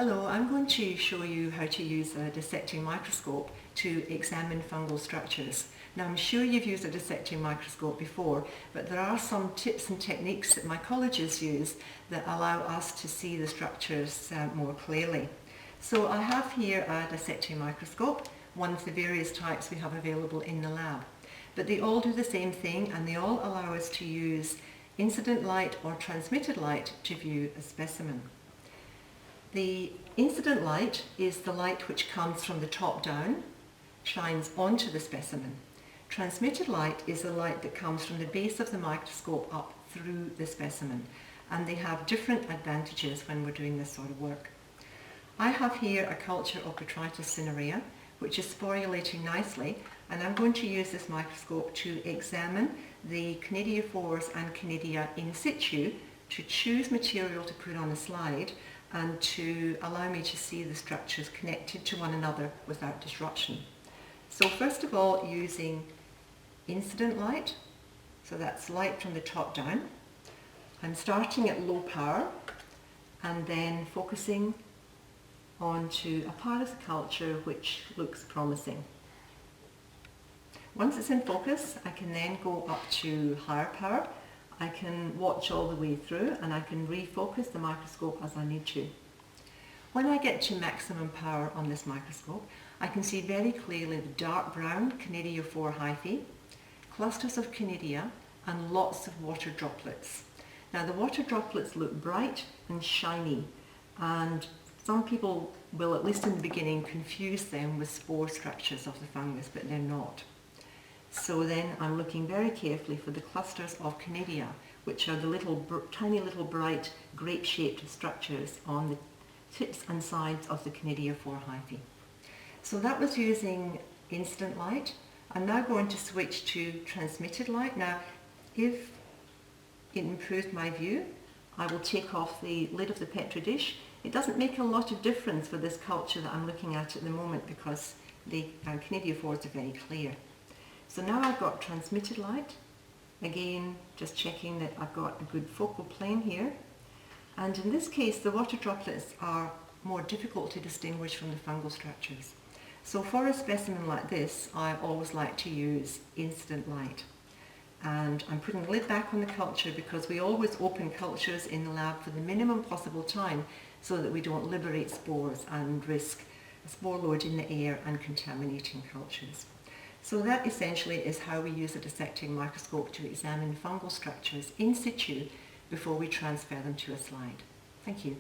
Hello, I'm going to show you how to use a dissecting microscope to examine fungal structures. Now I'm sure you've used a dissecting microscope before, but there are some tips and techniques that mycologists use that allow us to see the structures more clearly. So I have here a dissecting microscope, one of the various types we have available in the lab. But they all do the same thing and they all allow us to use incident light or transmitted light to view a specimen. The incident light is the light which comes from the top down, shines onto the specimen. Transmitted light is the light that comes from the base of the microscope up through the specimen, and they have different advantages when we're doing this sort of work. I have here a culture of Botrytis cinerea, which is sporulating nicely, and I'm going to use this microscope to examine the conidiophores and conidia in situ to choose material to put on a slide and to allow me to see the structures connected to one another without disruption. So first of all, using incident light, so that's light from the top down. I'm starting at low power and then focusing onto a part of the culture which looks promising. Once it's in focus, I can then go up to higher power. I can watch all the way through and I can refocus the microscope as I need to. When I get to maximum power on this microscope, I can see very clearly the dark brown conidiophore hyphae, clusters of conidia and lots of water droplets. Now the water droplets look bright and shiny, and some people will, at least in the beginning, confuse them with spore structures of the fungus, but they're not. So then I'm looking very carefully for the clusters of conidia, which are the tiny little bright grape-shaped structures on the tips and sides of the conidiophore hyphae. So that was using incident light. I'm now going to switch to transmitted light. Now, if it improved my view, I will take off the lid of the Petri dish. It doesn't make a lot of difference for this culture that I'm looking at the moment because the conidiophores are very clear. So now I've got transmitted light, again just checking that I've got a good focal plane here, and in this case the water droplets are more difficult to distinguish from the fungal structures. So for a specimen like this, I always like to use incident light, and I'm putting the lid back on the culture because we always open cultures in the lab for the minimum possible time so that we don't liberate spores and risk a spore load in the air and contaminating cultures. So that essentially is how we use a dissecting microscope to examine fungal structures in situ before we transfer them to a slide. Thank you.